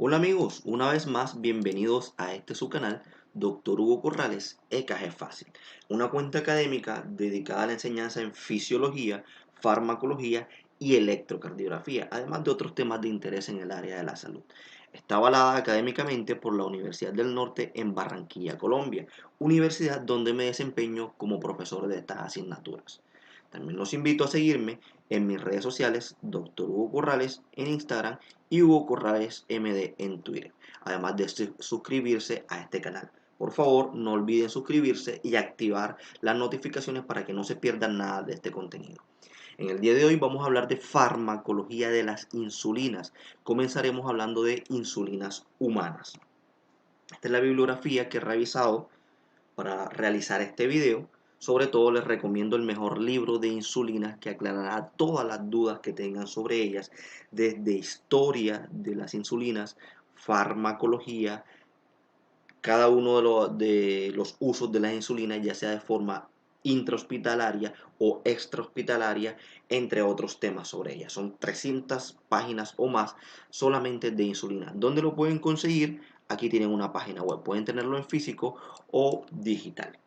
Hola amigos, una vez más bienvenidos a su canal, Dr. Hugo Corrales, EKG Fácil, una cuenta académica dedicada a la enseñanza en fisiología, farmacología y electrocardiografía, además de otros temas de interés en el área de la salud. Está avalada académicamente por la Universidad del Norte en Barranquilla, Colombia, universidad donde me desempeño como profesor de estas asignaturas. También los invito a seguirme en mis redes sociales, Dr. Hugo Corrales en Instagram y Hugo Corrales MD en Twitter, además de suscribirse a este canal. Por favor, no olviden suscribirse y activar las notificaciones para que no se pierdan nada de este contenido. En el día de hoy vamos a hablar de farmacología de las insulinas. Comenzaremos hablando de insulinas humanas. Esta es la bibliografía que he revisado para realizar este video. Sobre todo les recomiendo el mejor libro de insulinas que aclarará todas las dudas que tengan sobre ellas, desde historia de las insulinas, farmacología, cada uno de los usos de las insulinas, ya sea de forma intrahospitalaria o extrahospitalaria, entre otros temas sobre ellas. Son 300 páginas o más solamente de insulina. ¿Dónde lo pueden conseguir? Aquí tienen una página web. Pueden tenerlo en físico o digital.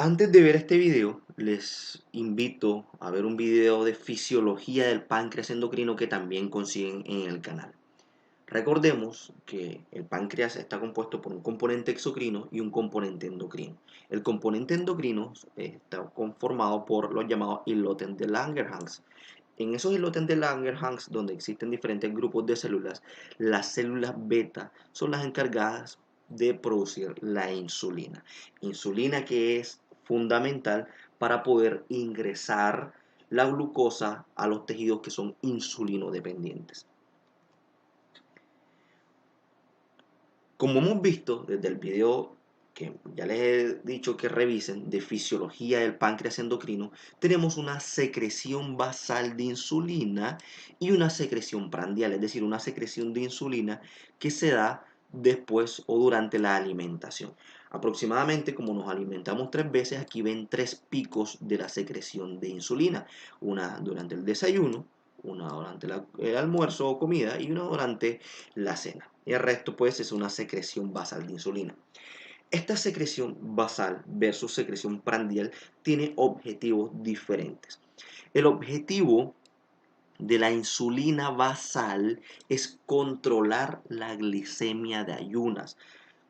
Antes de ver este video, les invito a ver un video de fisiología del páncreas endocrino que también consiguen en el canal. Recordemos que el páncreas está compuesto por un componente exocrino y un componente endocrino. El componente endocrino está conformado por los llamados islotes de Langerhans. En esos islotes de Langerhans, donde existen diferentes grupos de células, las células beta son las encargadas de producir la insulina. Insulina que es fundamental para poder ingresar la glucosa a los tejidos que son insulinodependientes. Como hemos visto desde el video que ya les he dicho que revisen de fisiología del páncreas endocrino, tenemos una secreción basal de insulina y una secreción prandial, es decir, una secreción de insulina que se da después o durante la alimentación. Aproximadamente, como nos alimentamos 3 veces, aquí ven 3 picos de la secreción de insulina, una durante el desayuno, una durante el almuerzo o comida y una durante la cena. Y el resto pues es una secreción basal de insulina. Esta secreción basal versus secreción prandial tiene objetivos diferentes. El objetivo de la insulina basal es controlar la glicemia de ayunas,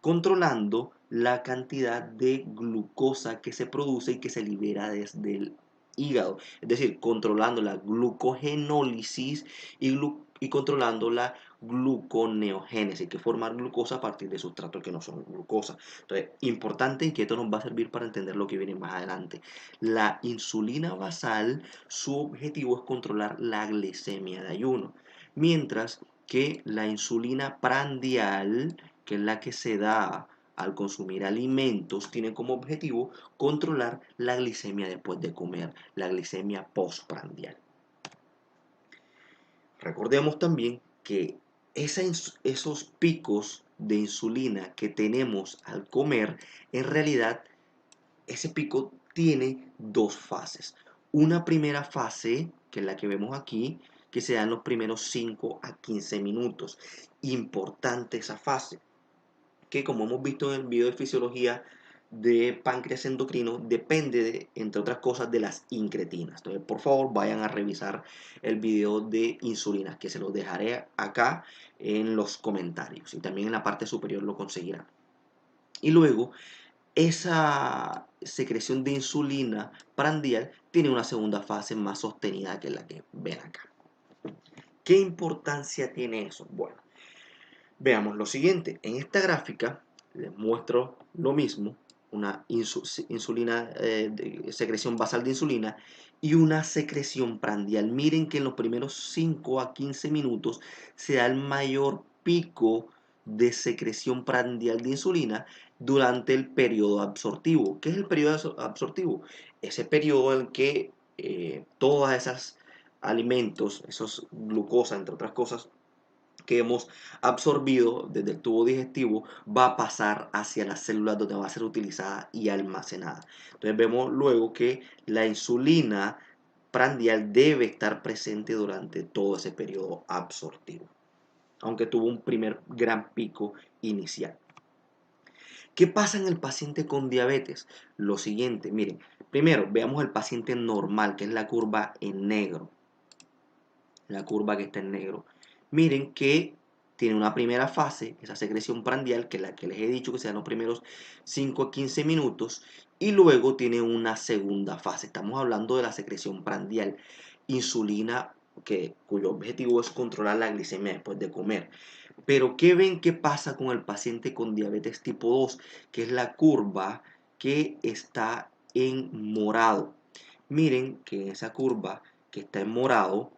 controlando la cantidad de glucosa que se produce y que se libera desde el hígado, es decir, controlando la glucogenólisis y controlando la gluconeogénesis, que es formar glucosa a partir de sustratos que no son glucosa. Entonces, importante y que esto nos va a servir para entender lo que viene más adelante. La insulina basal, su objetivo es controlar la glicemia de ayuno, mientras que la insulina prandial, que es la que se da al consumir alimentos, tiene como objetivo controlar la glicemia después de comer, la glicemia postprandial. Recordemos también que esos picos de insulina que tenemos al comer, en realidad ese pico tiene dos fases. Una primera fase, que es la que vemos aquí, que se da en los primeros 5 a 15 minutos. Importante esa fase, que como hemos visto en el video de fisiología de páncreas endocrino, depende, entre otras cosas, de las incretinas. Entonces, por favor, vayan a revisar el video de insulinas, que se los dejaré acá en los comentarios y también en la parte superior lo conseguirán. Y luego, esa secreción de insulina prandial tiene una segunda fase más sostenida que la que ven acá. ¿Qué importancia tiene eso? Bueno, veamos lo siguiente. En esta gráfica les muestro lo mismo, una insulina, secreción basal de insulina y una secreción prandial. Miren que en los primeros 5 a 15 minutos se da el mayor pico de secreción prandial de insulina durante el periodo absortivo. ¿Qué es el periodo absortivo? Ese periodo en que todas esas alimentos, esos glucosa, entre otras cosas, que hemos absorbido desde el tubo digestivo va a pasar hacia las células donde va a ser utilizada y almacenada. Entonces vemos luego que la insulina prandial debe estar presente durante todo ese periodo absortivo. aunque tuvo un primer gran pico inicial. ¿Qué pasa en el paciente con diabetes? Lo siguiente, miren, primero veamos el paciente normal, que es la curva en negro, la curva que está en negro. Miren que tiene una primera fase, esa secreción prandial, que es la que les he dicho que sean los primeros 5 a 15 minutos, y luego tiene una segunda fase. Estamos hablando de la secreción prandial, insulina, cuyo objetivo es controlar la glicemia después de comer. Pero ¿qué ven que pasa con el paciente con diabetes tipo 2? Que es la curva que está en morado. Miren que en esa curva que está en morado,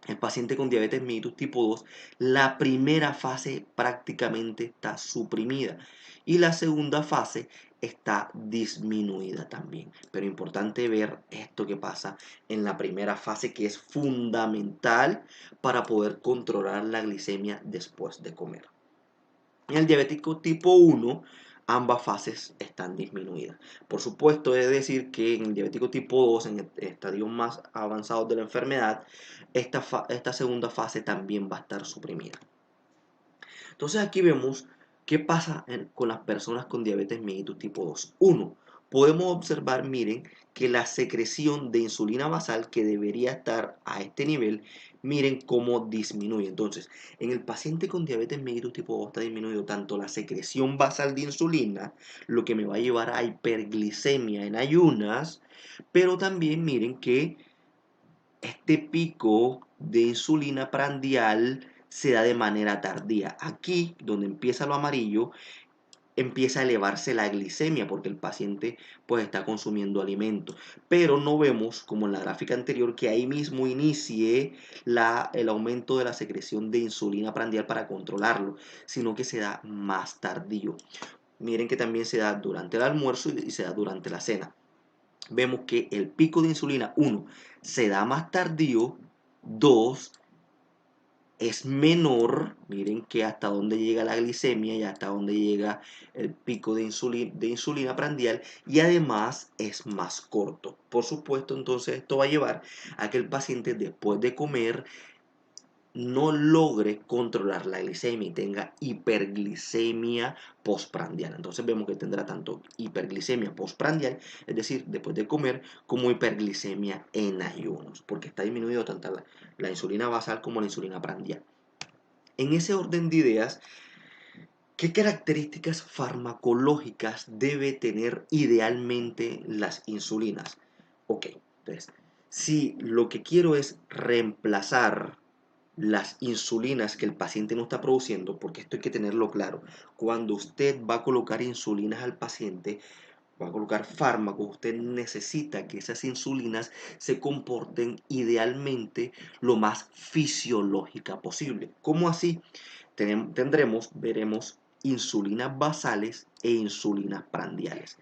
el paciente con diabetes mellitus tipo 2, la primera fase prácticamente está suprimida y la segunda fase está disminuida también. Pero importante ver esto que pasa en la primera fase, que es fundamental para poder controlar la glicemia después de comer. En el diabético tipo 1, ambas fases están disminuidas. Por supuesto, es decir que en el diabético tipo 2, en estadios más avanzados de la enfermedad, esta segunda fase también va a estar suprimida. Entonces aquí vemos qué pasa con las personas con diabetes mellitus tipo 2. Uno, podemos observar, miren, que la secreción de insulina basal, que debería estar a este nivel, miren cómo disminuye. Entonces, en el paciente con diabetes mellitus tipo 2 está disminuido tanto la secreción basal de insulina, lo que me va a llevar a hiperglicemia en ayunas, pero también miren que este pico de insulina prandial se da de manera tardía. Aquí, donde empieza lo amarillo, empieza a elevarse la glicemia porque el paciente pues está consumiendo alimentos. Pero no vemos, como en la gráfica anterior, que ahí mismo inicie el aumento de la secreción de insulina prandial para controlarlo, sino que se da más tardío. Miren que también se da durante el almuerzo y se da durante la cena. Vemos que el pico de insulina, 1, se da más tardío, 2, es menor, miren que hasta dónde llega la glicemia y hasta dónde llega el pico de insulina prandial, y además es más corto. Por supuesto, entonces esto va a llevar a que el paciente después de comer no logre controlar la glicemia y tenga hiperglicemia postprandial. Entonces vemos que tendrá tanto hiperglicemia postprandial, es decir, después de comer, como hiperglicemia en ayunos, porque está disminuido tanto la insulina basal como la insulina prandial. En ese orden de ideas, ¿qué características farmacológicas debe tener idealmente las insulinas? Ok, entonces, si lo que quiero es reemplazar las insulinas que el paciente no está produciendo, porque esto hay que tenerlo claro, cuando usted va a colocar insulinas al paciente, va a colocar fármacos, usted necesita que esas insulinas se comporten idealmente lo más fisiológica posible. ¿Cómo así? Veremos insulinas basales e insulinas prandiales.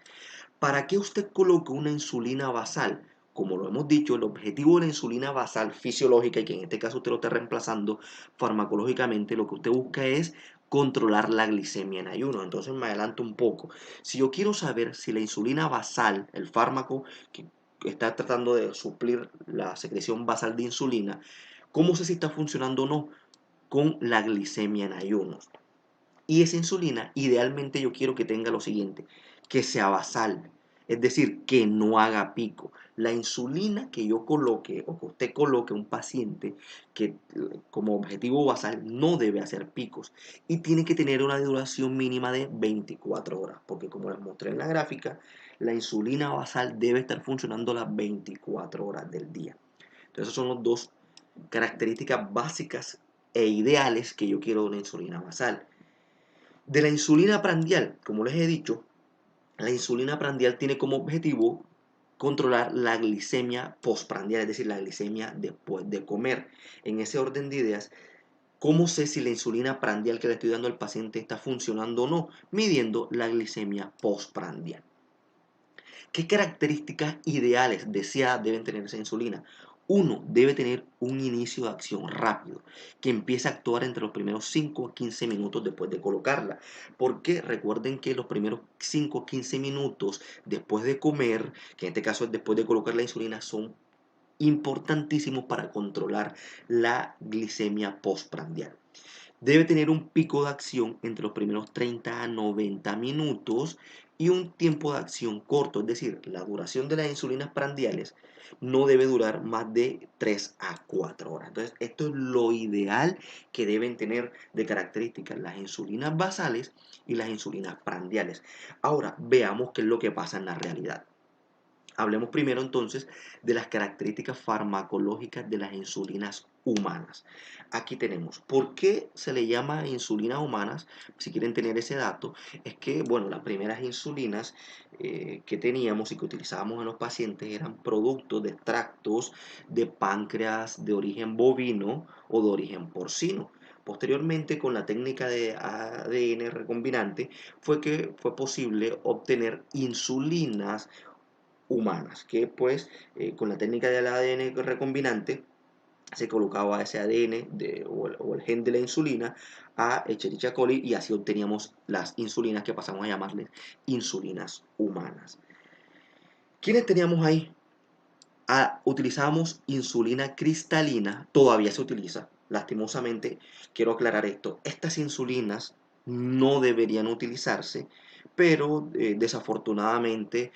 ¿Para qué usted coloca una insulina basal? Como lo hemos dicho, el objetivo de la insulina basal fisiológica, y que en este caso usted lo está reemplazando farmacológicamente, lo que usted busca es controlar la glicemia en ayuno. Entonces me adelanto un poco. Si yo quiero saber si la insulina basal, el fármaco que está tratando de suplir la secreción basal de insulina, ¿cómo sé si está funcionando o no? Con la glicemia en ayunos. Y esa insulina, idealmente yo quiero que tenga lo siguiente, que sea basal, es decir, que no haga pico. La insulina que yo coloque o que usted coloque a un paciente que como objetivo basal no debe hacer picos y tiene que tener una duración mínima de 24 horas, porque como les mostré en la gráfica, la insulina basal debe estar funcionando las 24 horas del día. Entonces, esas son las dos características básicas e ideales que yo quiero de una insulina basal. De la insulina prandial, como les he dicho, la insulina prandial tiene como objetivo controlar la glicemia postprandial, es decir, la glicemia después de comer. En ese orden de ideas, ¿cómo sé si la insulina prandial que le estoy dando al paciente está funcionando o no? Midiendo la glicemia postprandial. ¿Qué características ideales deseadas deben tener esa insulina? Uno, debe tener un inicio de acción rápido, que empiece a actuar entre los primeros 5 a 15 minutos después de colocarla. Porque recuerden que los primeros 5 a 15 minutos después de comer, que en este caso es después de colocar la insulina, son importantísimos para controlar la glicemia postprandial. Debe tener un pico de acción entre los primeros 30 a 90 minutos y un tiempo de acción corto, es decir, la duración de las insulinas prandiales no debe durar más de 3 a 4 horas. Entonces, esto es lo ideal que deben tener de características las insulinas basales y las insulinas prandiales. Ahora, veamos qué es lo que pasa en la realidad. Hablemos primero entonces de las características farmacológicas de las insulinas humanas. Aquí tenemos, ¿por qué se le llama insulinas humanas? Si quieren tener ese dato, es que, bueno, las primeras insulinas que teníamos y que utilizábamos en los pacientes eran productos de extractos de páncreas de origen bovino o de origen porcino. Posteriormente, con la técnica de ADN recombinante, fue posible obtener insulinas humanas, que pues con la técnica del ADN recombinante se colocaba ese ADN o el gen de la insulina a Escherichia coli y así obteníamos las insulinas que pasamos a llamarles insulinas humanas. ¿Quiénes teníamos ahí? Utilizábamos insulina cristalina, todavía se utiliza, lastimosamente, quiero aclarar esto, estas insulinas no deberían utilizarse, pero desafortunadamente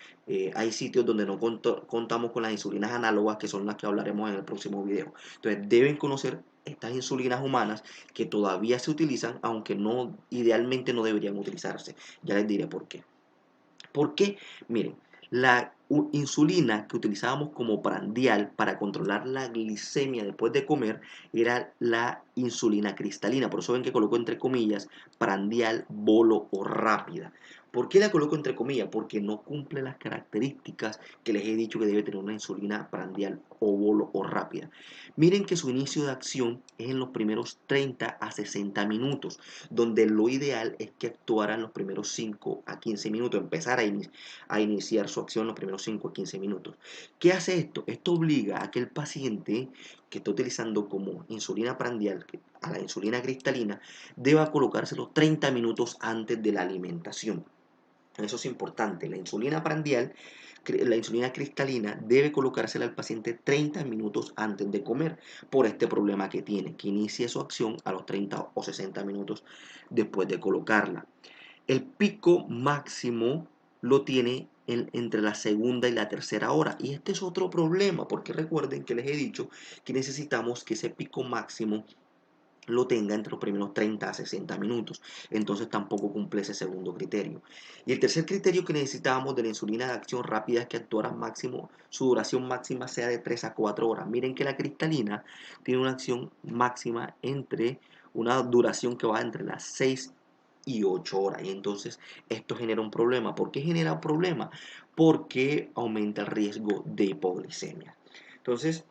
hay sitios donde no contamos con las insulinas análogas, que son las que hablaremos en el próximo video. Entonces deben conocer estas insulinas humanas que todavía se utilizan, aunque no, idealmente no deberían utilizarse. Ya les diré por qué. ¿Por qué? Miren, la insulina que utilizábamos como prandial para controlar la glicemia después de comer era la insulina cristalina. Por eso ven que coloco entre comillas prandial, bolo o rápida. ¿Por qué la coloco entre comillas? Porque no cumple las características que les he dicho que debe tener una insulina prandial o bolo o rápida. Miren que su inicio de acción es en los primeros 30 a 60 minutos, donde lo ideal es que actuara en los primeros 5 a 15 minutos, empezar a iniciar su acción en los primeros 5 a 15 minutos. ¿Qué hace esto? Esto obliga a que el paciente que está utilizando como insulina prandial a la insulina cristalina deba colocárselo 30 minutos antes de la alimentación. Eso es importante. La insulina cristalina debe colocársela al paciente 30 minutos antes de comer por este problema que tiene, que inicie su acción a los 30 o 60 minutos después de colocarla. El pico máximo lo tiene entre la segunda y la tercera hora. Y este es otro problema, porque recuerden que les he dicho que necesitamos que ese pico máximo lo tenga entre los primeros 30 a 60 minutos. Entonces tampoco cumple ese segundo criterio. Y el tercer criterio que necesitábamos de la insulina de acción rápida es que actuara máximo, su duración máxima sea de 3 a 4 horas. Miren que la cristalina tiene una acción máxima entre una duración que va entre las 6 y 8 horas. Y entonces esto genera un problema. ¿Por qué genera un problema? Porque aumenta el riesgo de hipoglicemia. Entonces,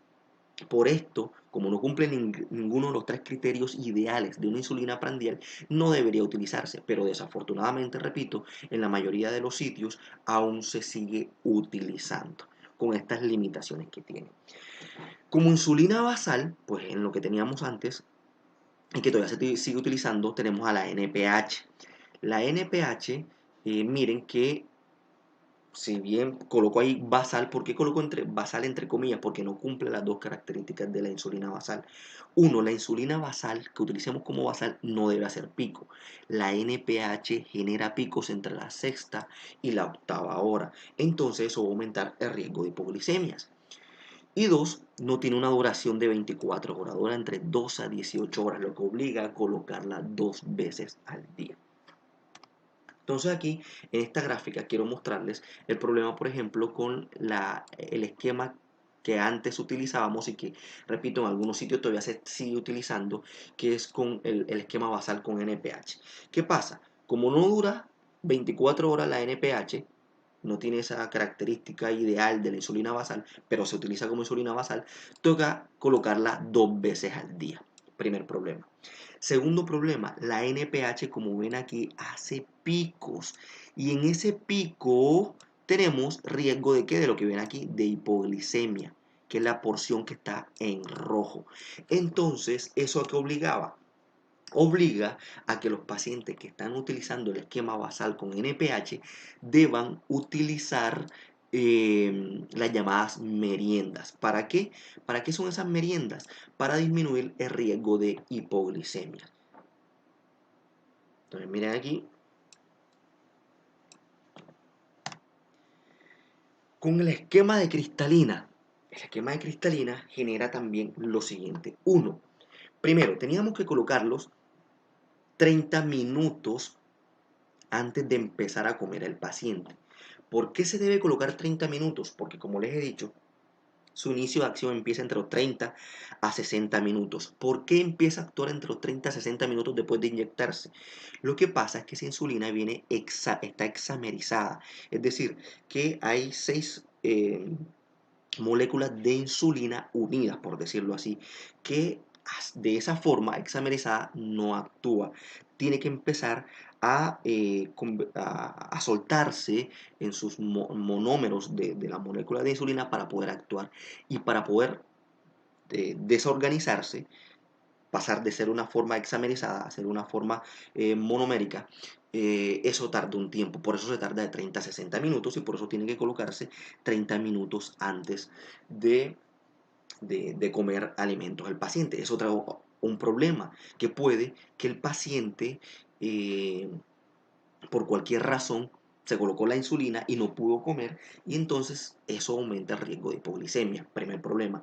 por esto, como no cumple ninguno de los tres criterios ideales de una insulina prandial, no debería utilizarse, pero desafortunadamente, repito, en la mayoría de los sitios aún se sigue utilizando con estas limitaciones que tiene. Como insulina basal, pues en lo que teníamos antes y que todavía se sigue utilizando, tenemos a la NPH. La NPH, miren que si bien coloco ahí basal, ¿por qué coloco basal entre comillas? Porque no cumple las dos características de la insulina basal. Uno, la insulina basal que utilicemos como basal no debe hacer pico. La NPH genera picos entre la sexta y la octava hora. Entonces eso va a aumentar el riesgo de hipoglicemias. Y dos, no tiene una duración de 24 horas, dura entre 2 a 18 horas, lo que obliga a colocarla 2 veces al día. Entonces aquí, en esta gráfica, quiero mostrarles el problema, por ejemplo, con el esquema que antes utilizábamos y que, repito, en algunos sitios todavía se sigue utilizando, que es con el esquema basal con NPH. ¿Qué pasa? Como no dura 24 horas la NPH, no tiene esa característica ideal de la insulina basal, pero se utiliza como insulina basal, toca colocarla 2 veces al día. Primer problema. Segundo problema, la NPH, como ven aquí, hace picos. Y en ese pico tenemos riesgo de ¿qué? De lo que ven aquí, de hipoglicemia, que es la porción que está en rojo. Entonces, ¿eso a qué obligaba? Obliga a que los pacientes que están utilizando el esquema basal con NPH deban utilizar las llamadas meriendas. ¿Para qué? ¿Para qué son esas meriendas? Para disminuir el riesgo de hipoglicemia. Entonces miren aquí, con el esquema de cristalina genera también lo siguiente. Uno, primero teníamos que colocarlos 30 minutos antes de empezar a comer el paciente. ¿Por qué se debe colocar 30 minutos? Porque como les he dicho, su inicio de acción empieza entre los 30 a 60 minutos. ¿Por qué empieza a actuar entre los 30 a 60 minutos después de inyectarse? Lo que pasa es que esa insulina está hexamerizada, es decir, que hay 6 moléculas de insulina unidas, por decirlo así, que de esa forma hexamerizada no actúa. Tiene que empezar a soltarse en sus monómeros de la molécula de insulina para poder actuar y para poder desorganizarse, pasar de ser una forma hexamerizada a ser una forma monomérica. Eso tarda un tiempo, por eso se tarda de 30 a 60 minutos y por eso tiene que colocarse 30 minutos antes de comer alimentos al paciente. Es un problema que puede que el paciente, por cualquier razón, se colocó la insulina y no pudo comer y entonces eso aumenta el riesgo de hipoglicemia. Primer problema.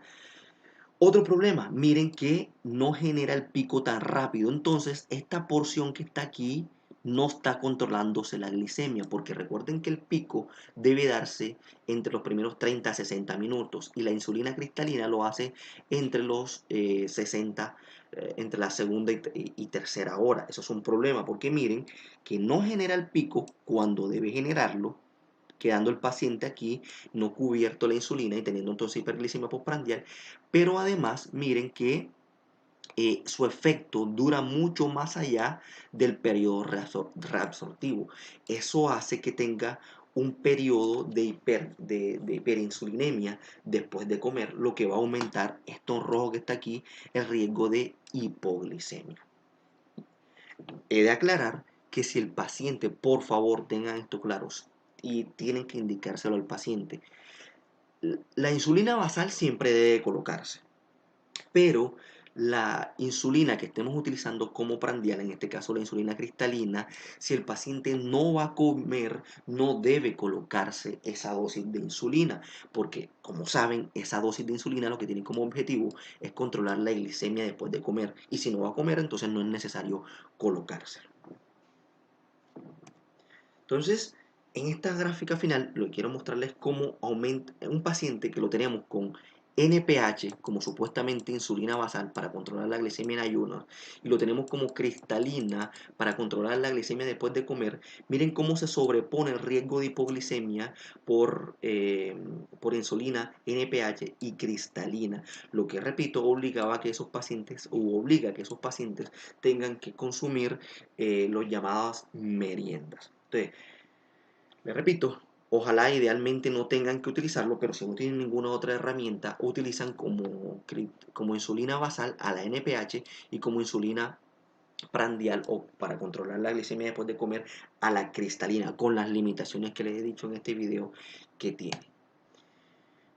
Otro problema, miren que no genera el pico tan rápido. Entonces, esta porción que está aquí no está controlándose la glicemia, porque recuerden que el pico debe darse entre los primeros 30 a 60 minutos y la insulina cristalina lo hace entre los 60, entre la segunda y tercera hora. Eso es un problema, porque miren que no genera el pico cuando debe generarlo, quedando el paciente aquí no cubierto la insulina y teniendo entonces hiperglicemia postprandial, pero además miren que su efecto dura mucho más allá del periodo reabsortivo. Eso hace que tenga un periodo de hiperinsulinemia después de comer, lo que va a aumentar, esto rojo que está aquí, el riesgo de hipoglicemia. He de aclarar que si el paciente, por favor, tengan esto claros y tienen que indicárselo al paciente, la insulina basal siempre debe colocarse, pero la insulina que estemos utilizando como prandial, en este caso la insulina cristalina, si el paciente no va a comer, no debe colocarse esa dosis de insulina, porque como saben, esa dosis de insulina lo que tiene como objetivo es controlar la glicemia después de comer, y si no va a comer, entonces no es necesario colocársela. Entonces, en esta gráfica final, lo que quiero mostrarles cómo aumenta un paciente que lo tenemos con NPH, como supuestamente insulina basal para controlar la glicemia en ayunas, y lo tenemos como cristalina para controlar la glicemia después de comer. Miren cómo se sobrepone el riesgo de hipoglicemia por insulina, NPH y cristalina, lo que, repito, obligaba a que esos pacientes, o obliga a que esos pacientes tengan que consumir los llamadas meriendas. Entonces, le repito, ojalá idealmente no tengan que utilizarlo, pero si no tienen ninguna otra herramienta, utilizan como insulina basal a la NPH y como insulina prandial o para controlar la glicemia después de comer a la cristalina, con las limitaciones que les he dicho en este video que tiene.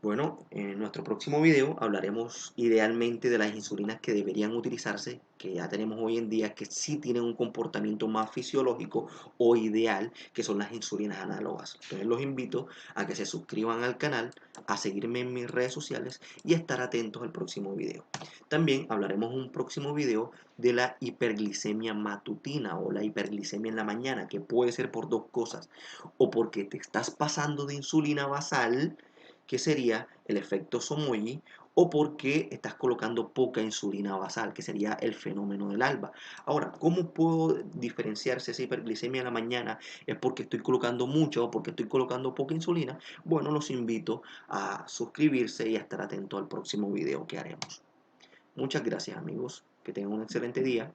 Bueno, en nuestro próximo video hablaremos idealmente de las insulinas que deberían utilizarse, que ya tenemos hoy en día, que sí tienen un comportamiento más fisiológico o ideal, que son las insulinas análogas. Entonces los invito a que se suscriban al canal, a seguirme en mis redes sociales y a estar atentos al próximo video. También hablaremos en un próximo video de la hiperglicemia matutina o la hiperglicemia en la mañana, que puede ser por dos cosas, o porque te estás pasando de insulina basal, que sería el efecto Somogy, o porque estás colocando poca insulina basal, que sería el fenómeno del ALBA. Ahora, ¿cómo puedo diferenciarse esa hiperglicemia en la mañana? ¿Es porque estoy colocando mucha o porque estoy colocando poca insulina? Bueno, los invito a suscribirse y a estar atento al próximo video que haremos. Muchas gracias, amigos. Que tengan un excelente día.